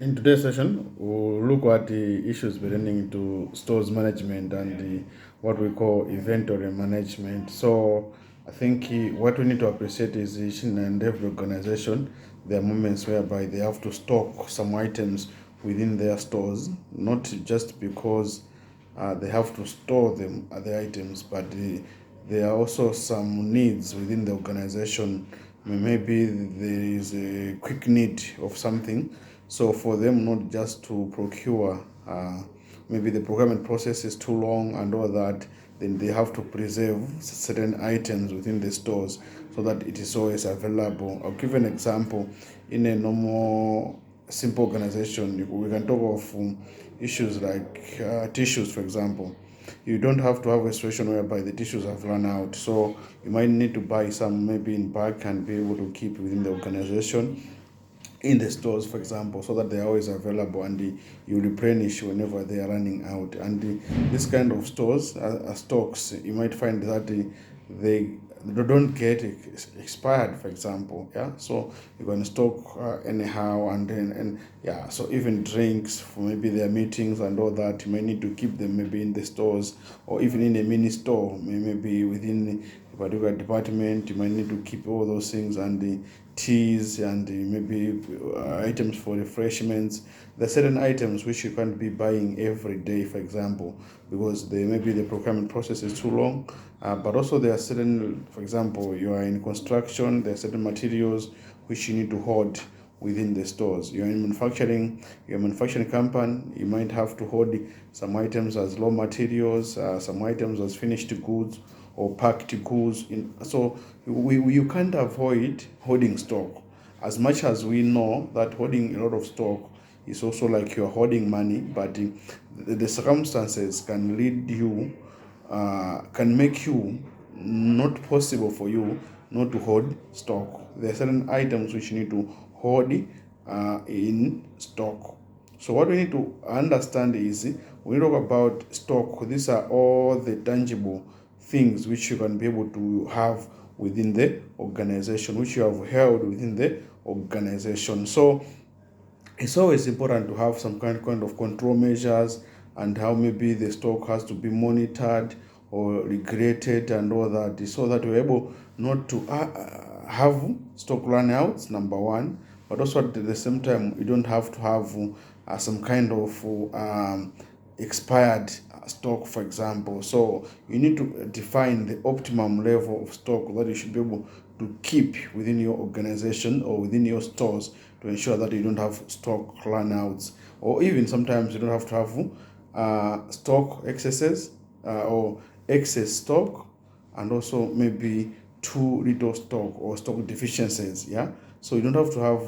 In today's session, we'll look at the issues pertaining to stores management and what we call inventory management. So, I think what we need to appreciate is each and every organization, there are moments whereby they have to stock some items within their stores, not just because they have to store them the items, but there are also some needs within the organization. Maybe there is a quick need of something, so for them not just to procure, maybe the procurement process is too long and all that, then they have to preserve certain items within the stores so that it is always available. I'll give an example. In a normal simple organization, we can talk of issues like tissues, for example. You don't have to have a situation whereby the tissues have run out, so you might need to buy some maybe in bulk and be able to keep within the organization in the stores, for example, so that they are always available and you replenish whenever they are running out. And this kind of stores, stocks, you might find that they don't get expired, for example. Yeah, so you can stock anyhow, and then and yeah, so even drinks for maybe their meetings and all that, you may need to keep them maybe in the stores or even in a mini store, maybe within a particular department. You might need to keep all those things, and the teas and maybe items for refreshments. There are certain items which you can't be buying every day, for example, because maybe the procurement process is too long. But also there are certain, for example, you are in construction, there are certain materials which you need to hold within the stores. You're in manufacturing, you're a manufacturing company, you might have to hold some items as raw materials, some items as finished goods or packed goods. So you can't avoid holding stock. As much as we know that holding a lot of stock is also like you're holding money, but the circumstances can lead you, can make you not possible for you not to hold stock. There are certain items which you need to hold in stock. So what we need to understand is when we talk about stock, these are all the tangible things which you can be able to have within the organization, which you have held within the organization. So it's always important to have some kind of control measures, and how maybe the stock has to be monitored or regulated and all that, so that we're able not to have stock run outs, number one, but also at the same time you don't have to have some kind of expired stock, for example. So you need to define the optimum level of stock that you should be able to keep within your organization or within your stores, to ensure that you don't have stock runouts, or even sometimes you don't have to have stock excesses or excess stock, and also maybe too little stock or stock deficiencies. Yeah, so you don't have to have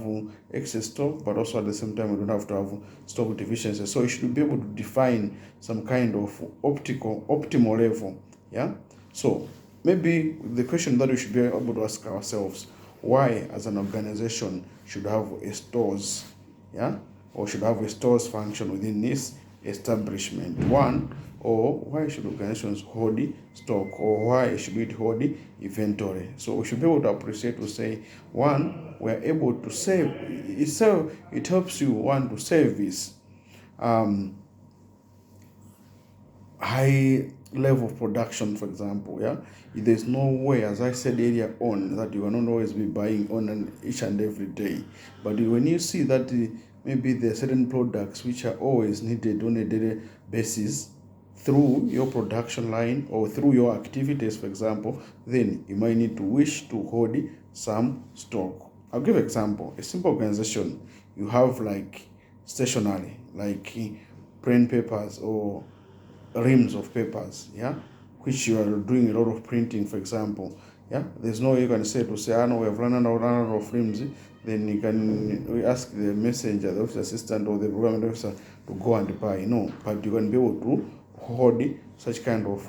excess stock, but also at the same time you don't have to have stock deficiencies. So you should be able to define some kind of optimal level. Yeah, so maybe the question that we should be able to ask ourselves: why as an organization should have a stores? Yeah, or should have a stores function within this establishment? One, or why should organizations hold stock, or why should it hold inventory? So we should be able to appreciate, to say, one, we are able to save. It helps you, one, to save this high level of production, for example. Yeah, there's no way, as I said earlier on, that you cannot always be buying on each and every day. But when you see that maybe there are certain products which are always needed on a daily basis through your production line or through your activities, for example, then you might need to wish to hold some stock. I'll give an example. A simple organization, you have like stationery, like plain papers or reams of papers, yeah, which you are doing a lot of printing, for example. Yeah, there's no way you can say, no, we have run out of reams. Then you can ask the messenger, the office assistant, or the program officer to go and buy. No, but you can be able to hold such kind of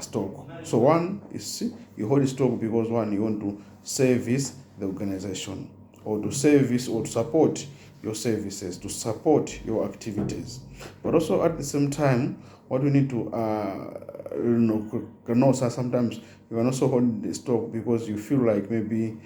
stock. So one is, you hold stock because, one, you want to service the organization, or to service or to support your services, to support your activities. But also at the same time, what we need to sometimes you can also hold the stock because you feel like maybe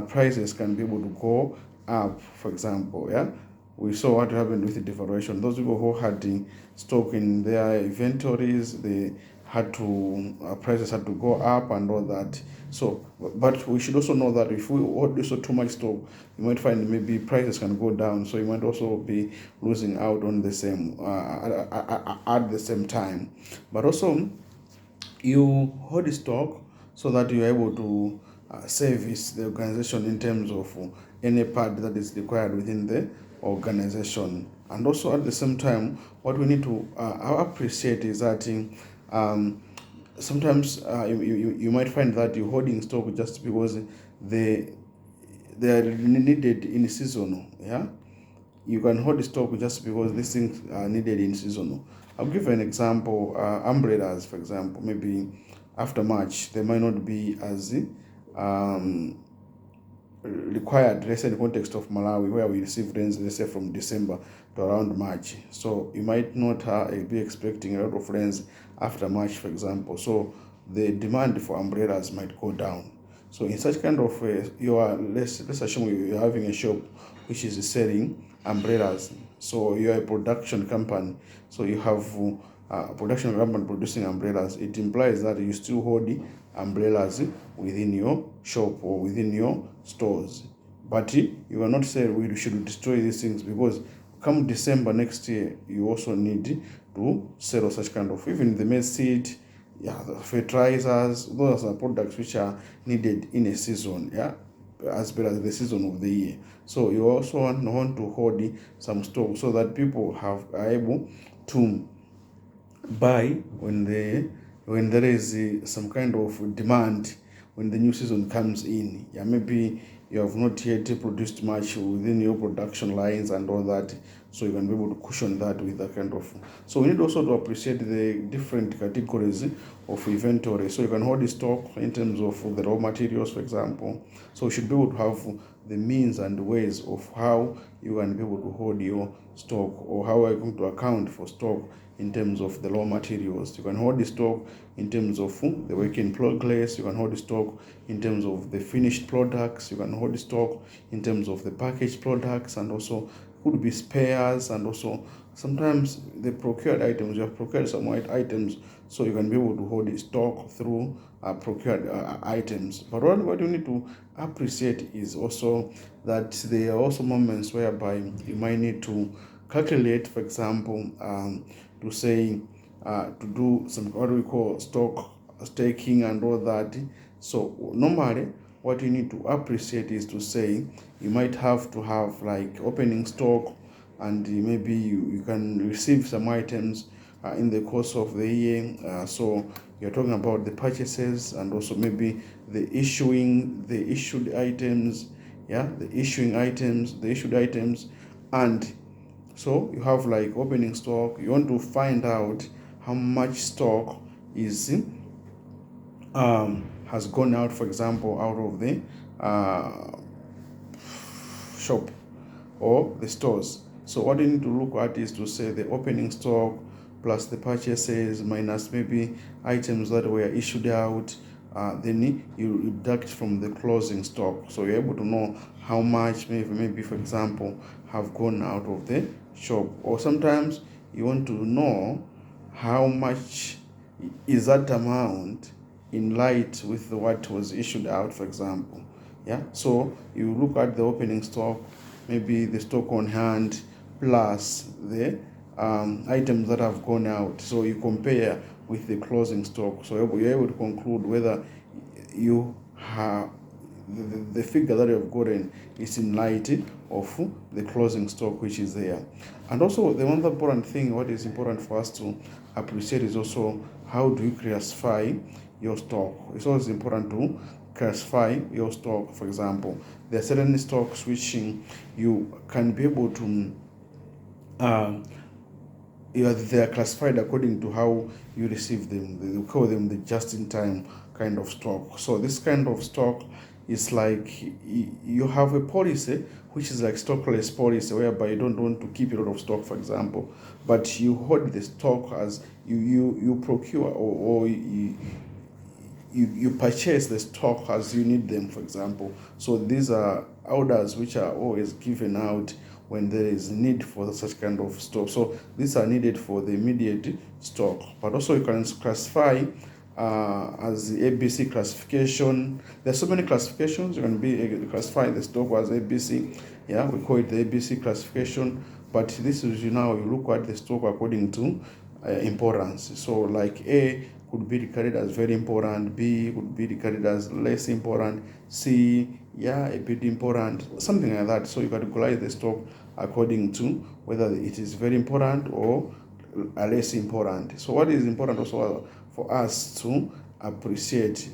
prices can be able to go up, for example. Yeah, we saw what happened with the devaluation. Those people who had the stock in their inventories, they had to prices had to go up and all that. So, but we should also know that if we hold also too much stock, you might find maybe prices can go down. So you might also be losing out on the same at the same time. But also, you hold the stock so that you are able to service the organization in terms of any part that is required within the organization. And also at the same time, what we need to appreciate is that sometimes you might find that you're holding stock just because they are needed in seasonal. Yeah, you can hold the stock just because these things are needed in seasonal. I'll give an example. Umbrellas, for example, maybe after March they might not be as um, required, let's say in the context of Malawi, where we receive rains, let's say from December to around March. So you might not be expecting a lot of rains after March, for example. So the demand for umbrellas might go down. So in such kind of way, let's assume you're having a shop which is selling umbrellas. So you're a production company. So you have a production company producing umbrellas. It implies that you still hold umbrellas within your shop or within your stores. But you are not saying we should destroy these things, because come December next year, you also need to sell such kind of, even the maize seed, the fertilizers. Those are products which are needed in a season, as well as the season of the year. So you also want to hold some stock so that people are able to buy when there is some kind of demand when the new season comes in. Maybe you have not yet produced much within your production lines and all that, so you can be able to cushion that with that kind of. So we need also to appreciate the different categories of inventory. So you can hold the stock in terms of the raw materials, for example. So you should be able to have the means and ways of how you can be able to hold your stock, or how are you going to account for stock in terms of the raw materials. You can hold the stock in terms of the work in progress. You can hold the stock in terms of the finished products. You can hold the stock in terms of the packaged products, and also could be spares, and also sometimes the procured items. You have procured some items, so you can be able to hold the stock through procured items. But what you need to appreciate is also that there are also moments whereby you might need to calculate, for example, to say to do some what we call stock staking and all that. So normally what you need to appreciate is to say you might have to have like opening stock, and maybe you can receive some items in the course of the year. So you're talking about the purchases, and also maybe the issued items, the issued items. And so you have like opening stock. You want to find out how much stock is has gone out, for example, out of the shop or the stores. So what you need to look at is to say the opening stock plus the purchases minus maybe items that were issued out. Then you deduct from the closing stock, so you're able to know how much maybe for example have gone out of the shop. Or sometimes you want to know how much is that amount in light with what was issued out, for example. So you look at the opening stock, maybe the stock on hand plus the items that have gone out. So you compare with the closing stock, so you're able to conclude whether you have the figure that you have gotten is in light of the closing stock which is there. And also the one important thing, what is important for us to appreciate, is also how do you classify your stock. It's always important to classify your stock. For example, there are certain stocks which you can be able to they are classified according to how you receive them. They call them the just-in-time kind of stock. So this kind of stock is like you have a policy which is like stockless policy, whereby you don't want to keep a lot of stock, for example, but you hold the stock as you procure, or you purchase the stock as you need them, for example. So these are orders which are always given out when there is need for such kind of stock. So these are needed for the immediate stock. But also you can classify as the ABC classification. There's so many classifications. You can be classify the stock as ABC. Yeah, we call it the ABC classification. But this is, you look at the stock according to importance. So like A could be regarded as very important, B could be regarded as less important, C, a bit important, something like that. So you categorize the stock according to whether it is very important or less important. So what is important also for us to appreciate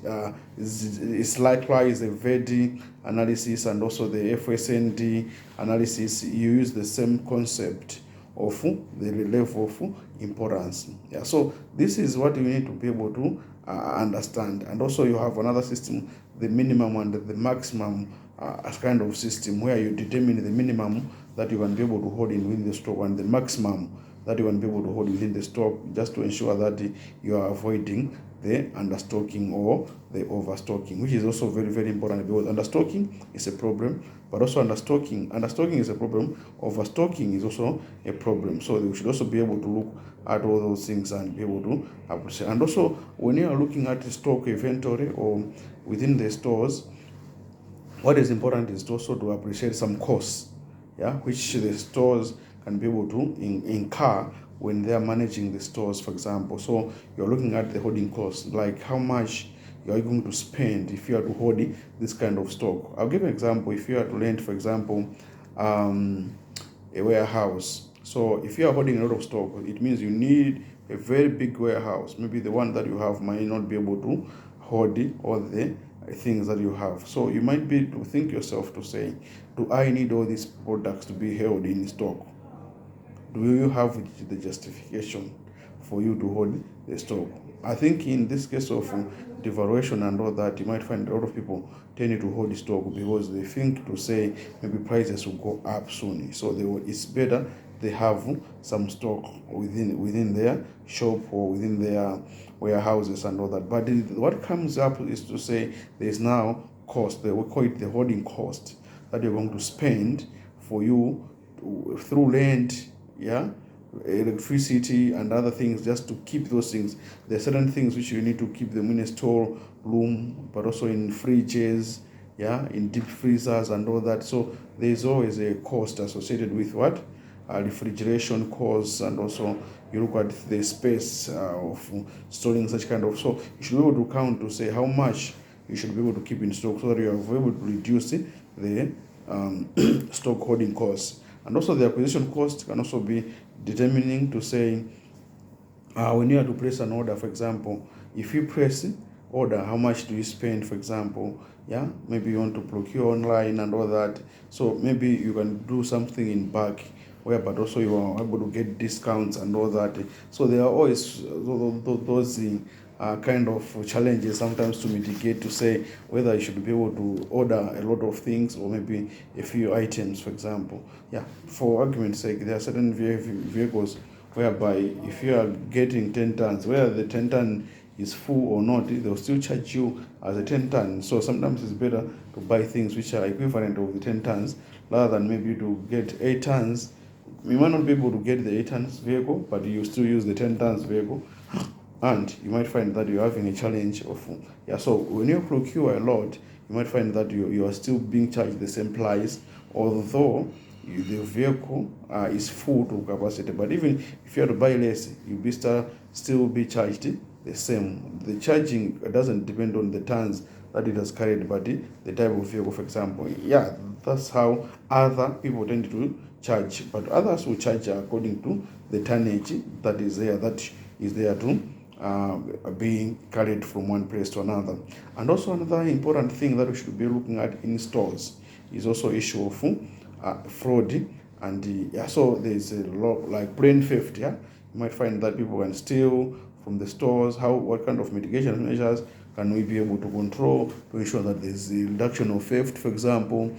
is likewise the VEDI analysis and also the FSND analysis. You use the same concept of the level of importance. So this is what you need to be able to understand. And also you have another system, the minimum and the maximum kind of system, where you determine the minimum that you can be able to hold in within the stock and the maximum that you can be able to hold within the stock, just to ensure that you are avoiding the understocking or the overstocking, which is also very, very important, because understocking is a problem, but also understocking is a problem, overstocking is also a problem. So we should also be able to look at all those things and be able to appreciate. And also when you are looking at the stock inventory or within the stores, what is important is also to appreciate some costs, which the stores can be able to incur when they are managing the stores, for example. So you're looking at the holding costs, like how much you are going to spend if you are to hold this kind of stock. I'll give an example. If you are to rent, for example, a warehouse. So if you are holding a lot of stock, it means you need a very big warehouse. Maybe the one that you have might not be able to hold all the things that you have. So you might be to think yourself to say, do I need all these products to be held in stock? Do you have the justification for you to hold the stock? I think in this case of devaluation and all that, you might find a lot of people tending to hold the stock because they think to say maybe prices will go up soon. So it's better they have some stock within their shop or within their warehouses and all that. But what comes up is to say there is now cost. We call it the holding cost that you're going to spend for you through rent, electricity and other things, just to keep those things. There are certain things which you need to keep them in a store room, but also in fridges, in deep freezers and all that. So there is always a cost associated with what? Refrigeration costs, and also you look at the space of storing such kind of. So you should be able to count to say how much you should be able to keep in stock, so that you are able to reduce the stock holding costs. And also the acquisition cost can also be determining to say when you have to place an order, for example, if you press order, how much do you spend, for example, maybe you want to procure online and all that. So maybe you can do something in bulk, but also you are able to get discounts and all that. So there are always those kind of challenges sometimes to mitigate, to say whether you should be able to order a lot of things or maybe a few items, for example. For argument's sake, there are certain vehicles whereby if you are getting 10 tons, whether the 10 ton is full or not, they'll still charge you as a 10 ton. So sometimes it's better to buy things which are equivalent of the 10 tons rather than maybe to get 8 tons. You might not be able to get the 8 tons vehicle, but you still use the 10 tons vehicle, and you might find that you're having a challenge of so when you procure a lot, you might find that you are still being charged the same price, although the vehicle is full to capacity. But even if you have to buy less, you'll still be charged the same. The charging doesn't depend on the tons that it has carried, but the type of vehicle, for example. That's how other people tend to charge, but others will charge according to the tonnage that is there to being carried from one place to another. And also another important thing that we should be looking at in stores is also issue of fraud. And so there's a lot like brain theft. You might find that people can steal from the stores. What kind of mitigation measures can we be able to control to ensure that there's a reduction of theft, for example?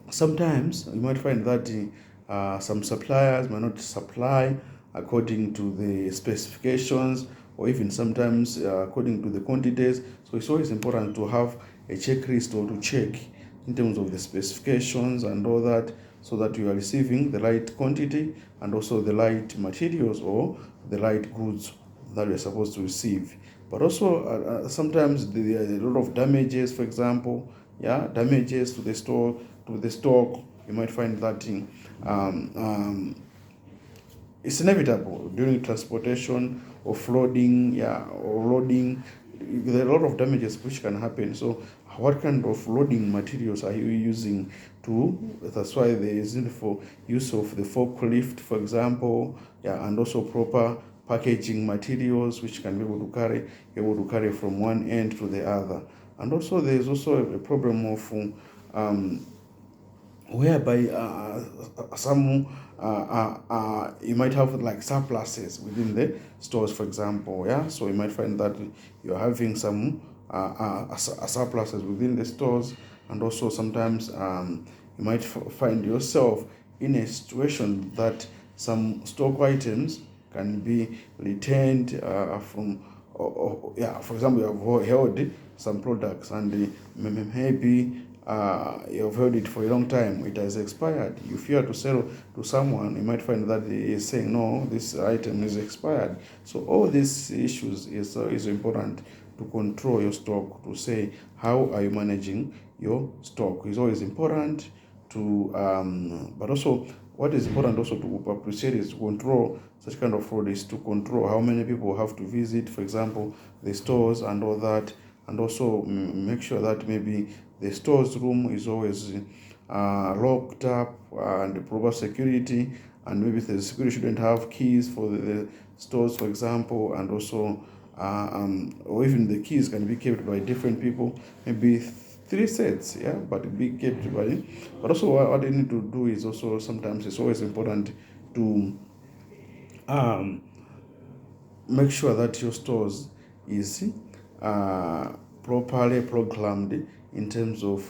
Sometimes you might find that some suppliers might not supply according to the specifications, or even sometimes according to the quantities. So it's always important to have a checklist or to check in terms of the specifications and all that, so that you are receiving the right quantity and also the right materials or the right goods that you're supposed to receive. But also sometimes there are a lot of damages, for example, damages to the store, to the stock. You might find that it's inevitable during transportation or flooding, or loading. There are a lot of damages which can happen. So what kind of loading materials are you using to? That's why there is need for use of the forklift, for example, and also proper packaging materials which can be able to carry from one end to the other. And also there is also a problem of whereby some you might have like surpluses within the stores, for example. So you might find that you're having some surpluses within the stores, and also sometimes you might find yourself in a situation that some stock items can be returned from for example, you have held some products and maybe you've held it for a long time, it has expired. You fear to sell to someone, you might find that he is saying, no, this item is expired. So all these issues is important to control your stock, to say how are you managing your stock is always important to but also what is important also to appreciate is to control such kind of fraud, is to control how many people have to visit, for example, the stores and all that, and also make sure that maybe the store's room is always locked up and proper security, and maybe the security shouldn't have keys for the stores, for example, and also or even the keys can be kept by different people, maybe 3 sets, but be kept by. But also what they need to do is also sometimes it's always important to make sure that your stores is properly programmed in terms of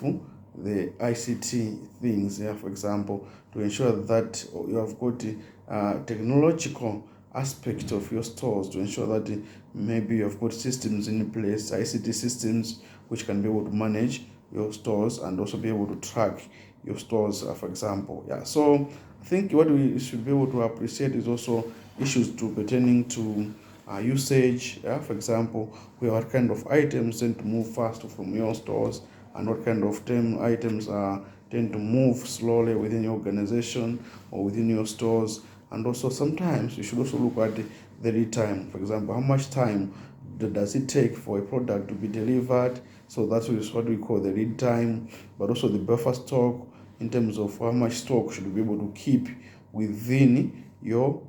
the ICT things, for example, to ensure that you have got technological aspect of your stores, to ensure that maybe you've got systems in place, ICT systems, which can be able to manage your stores and also be able to track your stores, for example. So I think what we should be able to appreciate is also issues to pertaining to usage, for example, what kind of items tend to move fast from your stores and what kind of items tend to move slowly within your organization or within your stores. And also sometimes you should also look at the lead time. For example, how much time does it take for a product to be delivered? So that is what we call the lead time, but also the buffer stock in terms of how much stock should be able to keep within your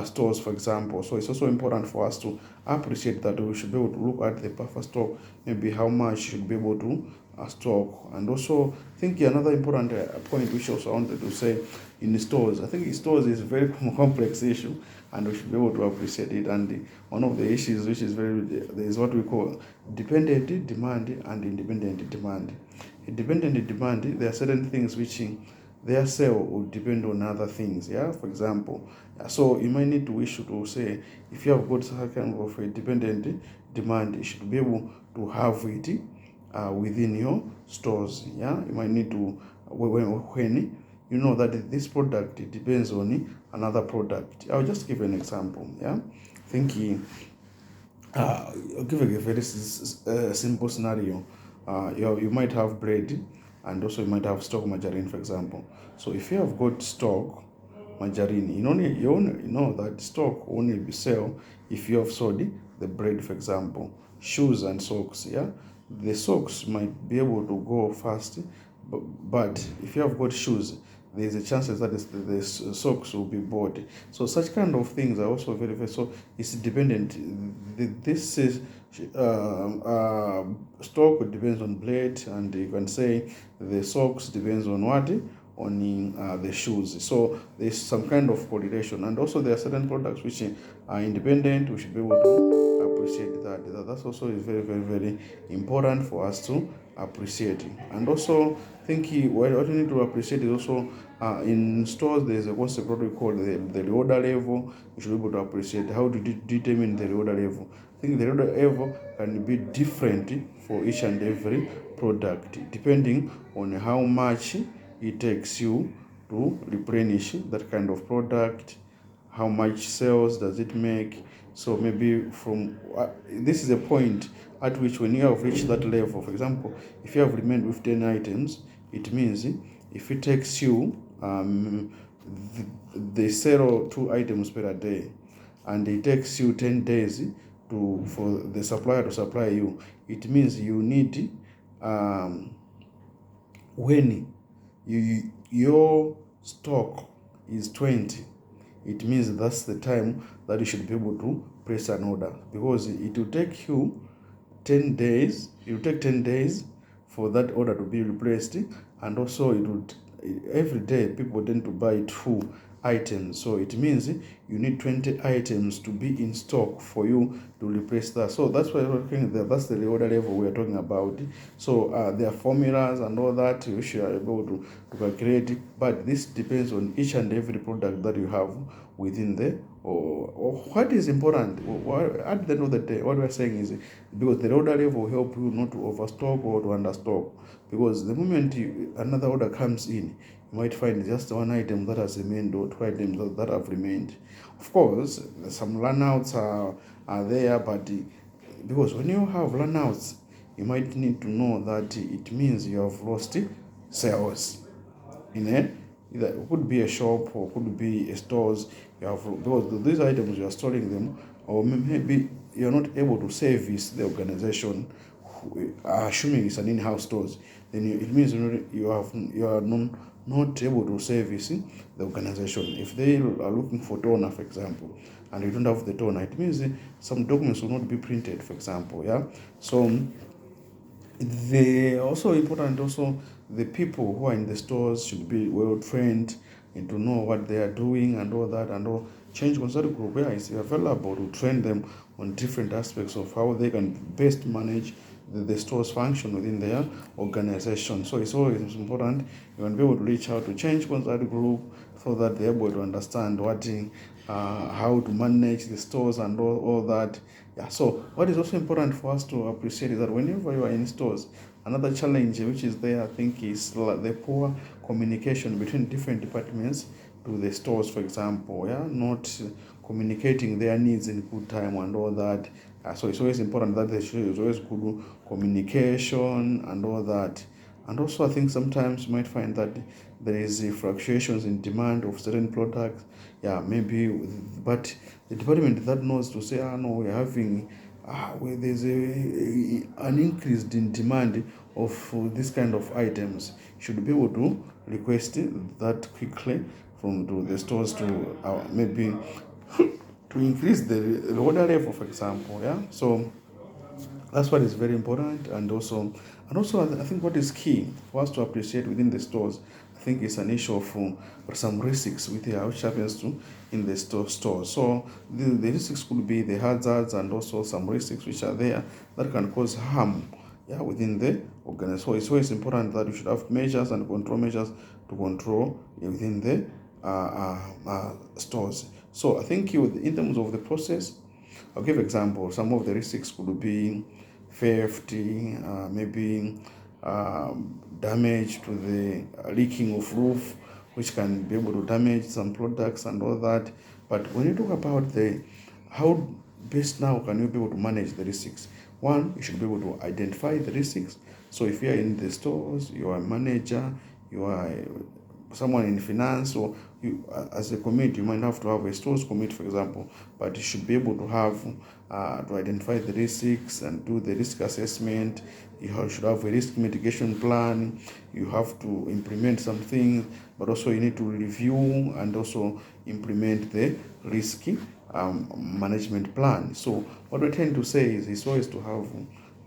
stores, for example. So it's also important for us to appreciate that we should be able to look at the buffer stock, maybe how much should be able to stock. And also I think another important point which also I wanted to say in the stores, I think in stores is a very complex issue and we should be able to appreciate it. And one of the issues which is there is what we call dependent demand and independent demand. Dependent demand, there are certain things which their sale will depend on other things, for example. So you might need to wish to say, if you have got some kind of a dependent demand, you should be able to have it within your stores. You might need to, when you know that this product depends on another product. I'll just give an example. Thinking I'll give a very simple scenario. You might have bread and also you might have stock margarine, for example. So if you have got stock margarine, you only know that stock only be sell if you have sold the bread, for example. Shoes and socks, the socks might be able to go fast, but if you have got shoes, there's a chances that the socks will be bought. So such kind of things are also very so it's dependent. This is stock depends on blade, and you can say the socks depends on what, on the shoes. So there's some kind of correlation, and also there are certain products which are independent. We should be able to appreciate that. That's also is very, very, very important for us to appreciate. And also think what you need to appreciate is also in stores there's a concept what we call the reorder level. You should be able to appreciate how to determine the reorder level. I think the reorder level can be different for each and every product depending on how much it takes you to replenish that kind of product. How much sales does it make? So maybe from this is a point at which when you have reached that level, for example, if you have remained with 10 items, it means if it takes you they sell 2 items per day, and it takes you 10 days for the supplier to supply you, it means you need when your stock is 20, it means that's the time that you should be able to place an order, because it will take you 10 days. It will take 10 days for that order to be replaced, and also it would every day people tend to buy 2 items, so it means you need 20 items to be in stock for you to replace that. So that's why we're looking at that's the order level we're talking about. So there are formulas and all that which you are able to calculate, but this depends on each and every product that you have within the or what is important. At the end of the day, what we're saying is, because the order level will help you not to overstock or to understock, because the moment another order comes in, you might find just 1 item that has remained or 2 items that have remained. Of course, some runouts are there, but because when you have runouts, you might need to know that it means you have lost sales in it. It could be a shop or could be a stores. You have, because these items you are storing them, or maybe you're not able to service the organization, assuming it's an in-house stores, then it means you are not able to service the organization. If they are looking for toner, for example, and you don't have the toner, it means some documents will not be printed, for example. Yeah. So also important, also the people who are in the stores should be well trained and to know what they are doing and all that, and all change consulting group where is available to train them on different aspects of how they can best manage the store's function within their organization. So it's always important you can be able to reach out to change consulting group so that they're able to understand how to manage the stores and all that. Yeah. So what is also important for us to appreciate is that whenever you are in stores, another challenge which is there, I think, is the poor communication between different departments to the stores, for example. Yeah, not communicating their needs in good time and all that. So it's always important that there is always good communication and all that. And also, I think sometimes you might find that there is fluctuations in demand of certain products. Yeah, maybe, but the department that knows to say, no, we're having, there's an increase in demand of this kind of items, should be able to request that quickly from the stores to maybe to increase the order level, for example. Yeah. So that's what is very important. And also I think what is key for us to appreciate within the stores, I think it's an issue of some risks with which happens to in the store. So the risks could be the hazards and also some risks which are there that can cause harm, yeah, within the organization. So it's always important that you should have measures and control measures to control within the stores. So I think in terms of the process, I'll give example. Some of the risks could be theft, maybe damage to the leaking of roof, which can be able to damage some products and all that. But when you talk about how best now can you be able to manage the risks? One, you should be able to identify the risks. So if you are in the stores, you are a manager, you are someone in finance, or you as a committee, you might have to have a stores committee, for example, but you should be able to have to identify the risks and do the risk assessment. You should have a risk mitigation plan. You have to implement something, but also you need to review and also implement the risk management plan. So what we're trying to say is it's always to have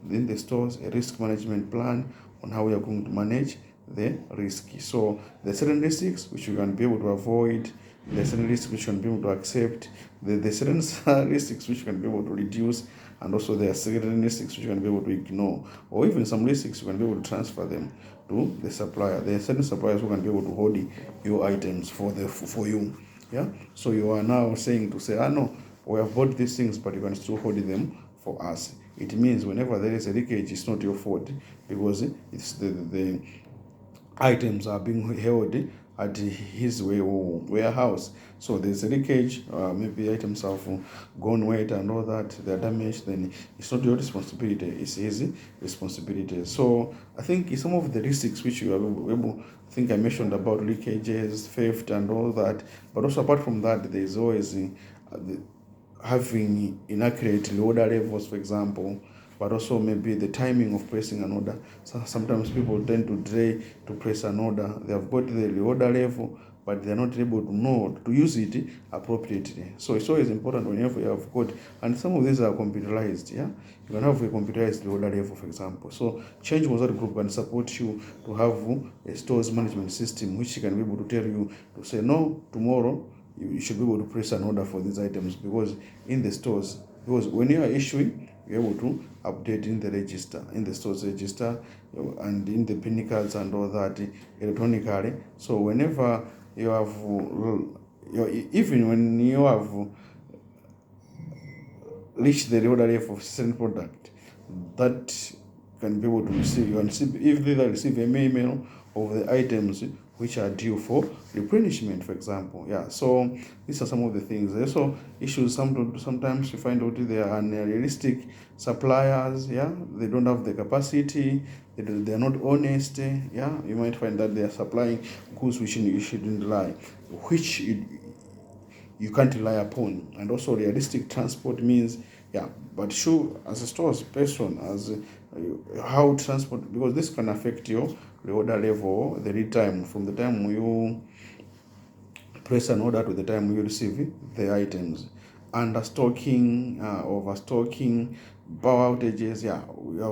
in the stores a risk management plan on how we are going to manage the risk. So the certain risks which you can be able to avoid, the certain risks which you can be able to accept, the certain risks which you can be able to reduce, and also there are certain risks which you can be able to ignore, or even some risks you can be able to transfer them to the supplier. There are certain suppliers who can be able to hold your items for you. Yeah. So you are now saying to say, no, we have bought these things, but you can still hold them for us. It means whenever there is a leakage, it's not your fault, because it's the items are being held at his warehouse. So there's a leakage, maybe items have gone wet and all that, they're damaged, then it's not your responsibility, it's his responsibility. So I think some of the risks which you are able, I think I mentioned about leakages, theft and all that, but also apart from that, there's always having inaccurate order levels, for example, but also maybe the timing of pressing an order. So sometimes people tend to delay to press an order. They have got the order level, but they're not able to know to use it appropriately. So it's always important whenever you have got, and some of these are computerized. Yeah, you can have a computerized order level, for example. So Change Mozart Group can support you to have a stores management system which can be able to tell you to say no, tomorrow you should be able to place an order for these items, because in the stores, because when you are issuing, you're able to update in the register, in the stores register, and in the pinnacles and all that electronically. So whenever you have even when you have reached the order level of certain product, that can be able to receive, you can if they receive an email of the items which are due for replenishment, for example. Yeah, so these are some of the things. Also issues, sometimes you find out they are unrealistic suppliers. Yeah, they don't have the capacity, they are not honest. Yeah, you might find that they are supplying goods which you shouldn't rely, which you can't rely upon. And also realistic transport means, yeah, but sure, as a stores person, as how transport, because this can affect your order level, the lead time from the time you place an order to the time you receive the items. Understocking, overstocking, power outages. Yeah,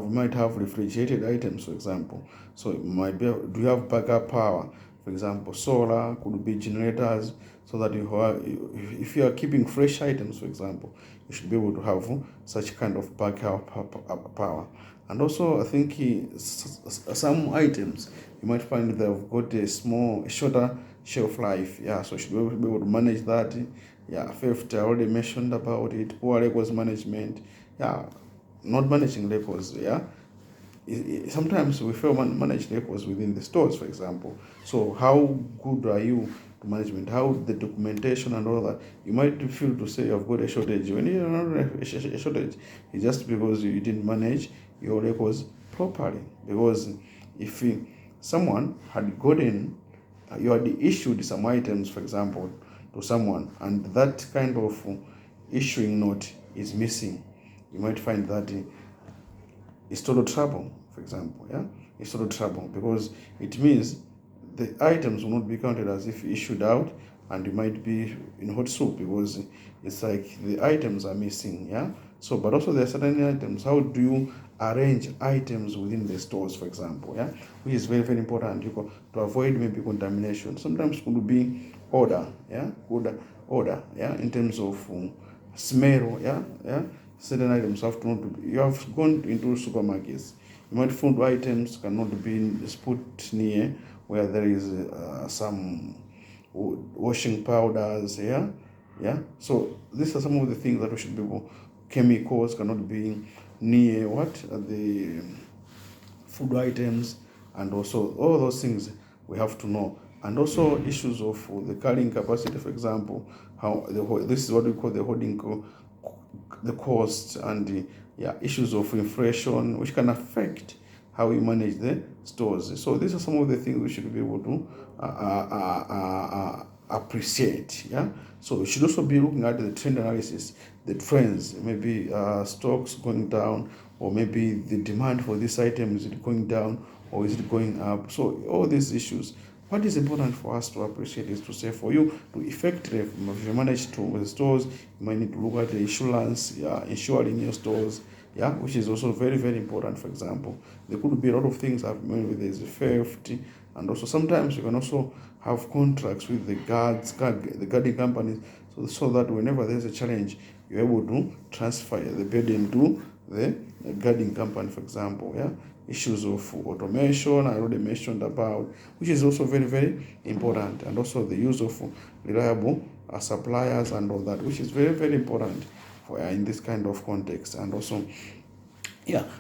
might have refrigerated items, for example. So it might be, do you have backup power? For example, solar, could be generators, so that if you are keeping fresh items, for example, you should be able to have such kind of backup power. And also, I think some items you might find they've got a shorter shelf life. Yeah, so you should be able to manage that. Yeah, theft, I already mentioned about it. Poor records management. Yeah, not managing records. Yeah, sometimes we fail manage records within the stores, for example. So how good are you to management? How the documentation and all that? You might feel to say you've got a shortage when you don't have a shortage. It's just because you didn't manage your records properly. Because if someone had gotten, you had issued some items, for example, to someone, and that kind of issuing note is missing, you might find that it's total trouble, for example. Yeah, it's total trouble, because it means the items will not be counted as if issued out, and you might be in hot soup, because it's like the items are missing. Yeah, so but also there are certain items. How do you arrange items within the stores, for example? Yeah, which is very, very important, to avoid maybe contamination. Sometimes it could be order. Yeah, order. Yeah, in terms of smell. Yeah, certain items have to not be, you have gone into supermarkets, you might find items cannot be put near where there is some washing powders. Yeah, so these are some of the things that we should be able. Chemicals cannot be near the food items, and also all those things we have to know. And also issues of the carrying capacity, for example, how this is what we call the holding the cost, and issues of inflation which can affect how we manage the stores. So these are some of the things we should be able to appreciate. Yeah, so we should also be looking at the trend analysis, the trends, maybe stocks going down, or maybe the demand for this item, is it going down or is it going up? So all these issues, what is important for us to appreciate is to say, for you to effectively manage to stores, you might need to look at the insurance, insuring your stores, which is also very, very important. For example, there could be a lot of things happening. There's theft, and also sometimes you can also have contracts with the guarding companies, so that whenever there's a challenge, you're able to transfer the burden to the guarding company, for example. Issues of automation I already mentioned about, which is also very, very important, and also the use of reliable suppliers and all that, which is very, very important for in this kind of context. And also,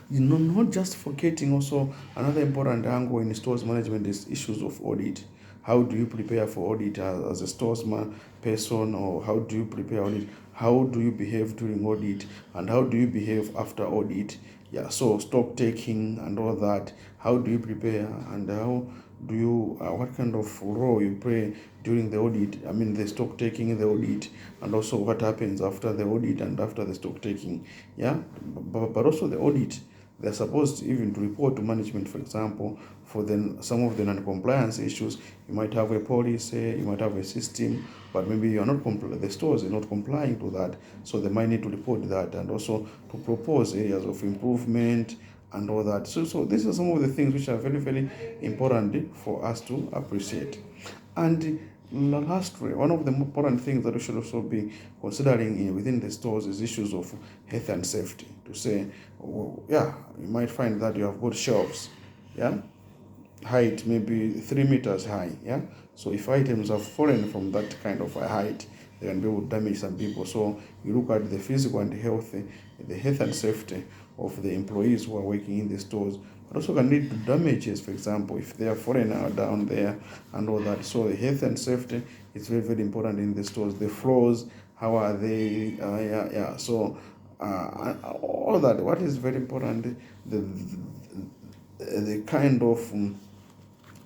not just forgetting, also another important angle in stores management is issues of audit. How do you prepare for audit as a stores person, or how do you prepare audit? How do you behave during audit, and how do you behave after audit? Yeah, so stock taking and all that. How do you prepare, and how do you what kind of role you play during the audit? I mean, the stock taking, the audit, and also what happens after the audit and after the stock taking. Yeah, but also the audit, they're supposed even to report to management, for example, for some of the non-compliance issues. You might have a policy, you might have a system, but maybe you're not the stores are not complying to that, so they might need to report that, and also to propose areas of improvement and all that. So these are some of the things which are very, very important for us to appreciate. And lastly, one of the important things that we should also be considering within the stores is issues of health and safety. To say, yeah, you might find that you have got shelves, yeah, height maybe 3 meters high, yeah. So if items have fallen from that kind of a height, they can be able to damage some people. So you look at the physical and the health and safety of the employees who are working in the stores, but also can lead to damages, for example, if they are falling down there and all that. So the health and safety is very, very important in the stores. The floors, how are they? Yeah. So all that. What is very important, the kind of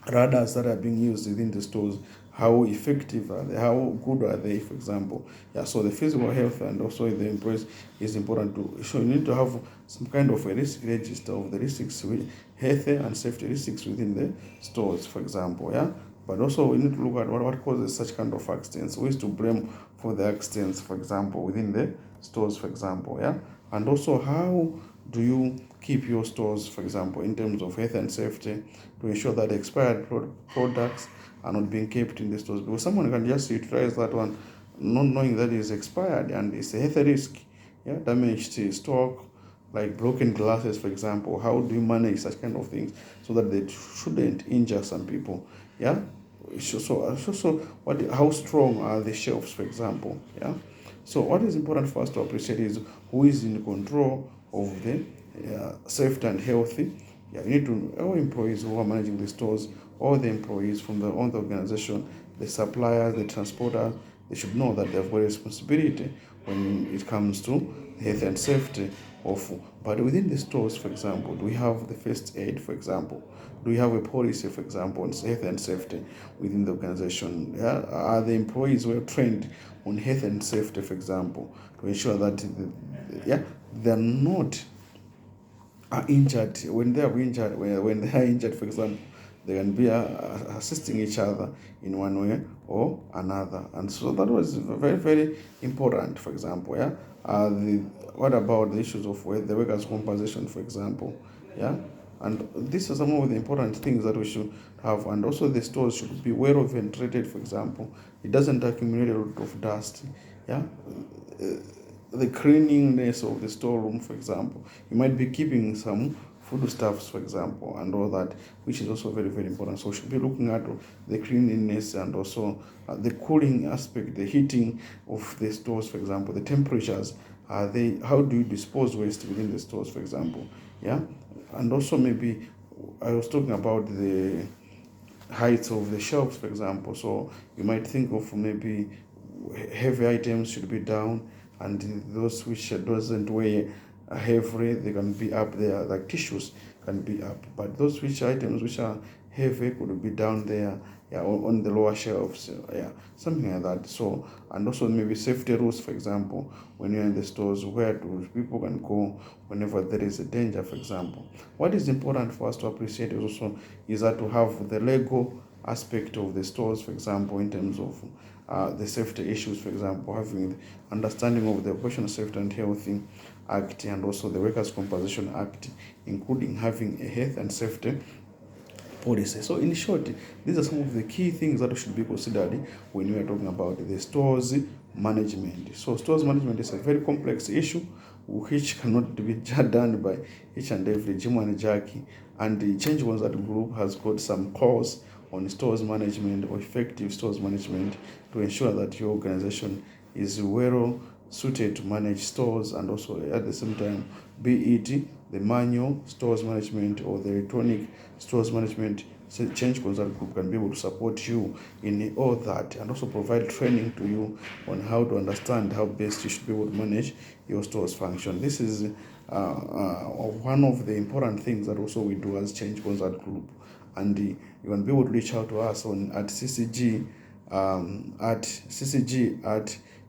radars that are being used within the stores, how effective are they, how good are they, for example. Yeah, so the physical health and also the employees is important too. So you need to have some kind of a risk register of the risks with health and safety risks within the stores, for example. Yeah, but also we need to look at what causes such kind of accidents, who is to blame for the accidents, for example, within the stores, for example. Yeah, and also how do you keep your stores, for example, in terms of health and safety, to ensure that expired products are not being kept in the stores, because someone can just utilize that one not knowing that it's expired, and it's a health risk. Yeah, damaged stock, like broken glasses, for example. How do you manage such kind of things so that they shouldn't injure some people? Yeah, so what, how strong are the shelves, for example? Yeah, so what is important for us to appreciate is who is in control of the safety and healthy. Yeah, you need to, all employees who are managing the stores, all the employees from the organization, the suppliers, the transporters, they should know that they have got a responsibility when it comes to health and safety of. But within the stores, for example, do we have the first aid, for example? Do we have a policy, for example, on health and safety within the organization? Yeah? Are the employees well trained on health and safety, for example, to ensure that they're not are injured when they are injured, when they are injured, for example, they can be assisting each other in one way or another. And so that was very, very important, for example. Yeah, what about the issues of the workers' compensation, for example? Yeah, and these are some of the important things that we should have. And also the stores should be well ventilated, for example. It doesn't accumulate a lot of dust. Yeah, the cleanliness of the storeroom, for example. You might be keeping some foodstuffs, for example, and all that, which is also very, very important. So we should be looking at the cleanliness and also the cooling aspect, the heating of the stores, for example, the temperatures. How do you dispose waste within the stores, for example? Yeah, and also maybe I was talking about the heights of the shelves, for example. So you might think of maybe heavy items should be down, and those which doesn't weigh heavy, they can be up there, like tissues can be up, but those which items which are heavy could be down there, yeah, on the lower shelves, yeah, something like that. So, and also maybe safety rules, for example, when you're in the stores, where people can go whenever there is a danger, for example. What is important for us to appreciate is also is that to have the legal aspect of the stores, for example, in terms of the safety issues, for example, having the understanding of the Occupational Safety and Health Act and also the Workers' Compensation Act, including having a health and safety policy. So in short, these are some of the key things that should be considered when we are talking about the stores management. So stores management is a very complex issue which cannot be done by each and every Jim and Jackie. And the Change That group has got some course on stores management or effective stores management to ensure that your organization is well suited to manage stores, and also at the same time, be it the manual stores management or the electronic stores management, Change Consult Group can be able to support you in all that, and also provide training to you on how to understand how best you should be able to manage your store's function. This is one of the important things that also we do as Change Consult Group. And you can be able to reach out to us on at ccg at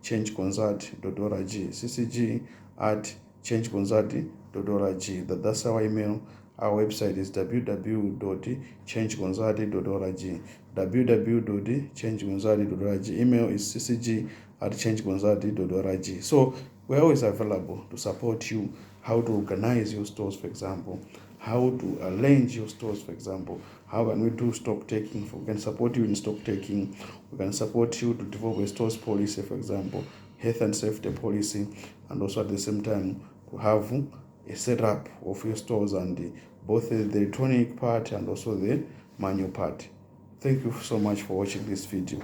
changeconsult.org, ccg at changeconsult.org. That's our email. Our website is www.changeconsult.org, www.changeconsult.org. Email is ccg at changeconsult.org. So we're always available to support you, how to organize your stores, for example, how to arrange your stores, for example. How can we do stock taking? We can support you in stock taking. We can support you to develop a stores policy, for example, health and safety policy, and also at the same time to have a setup of your stores, and both the electronic part and also the manual part. Thank you so much for watching this video.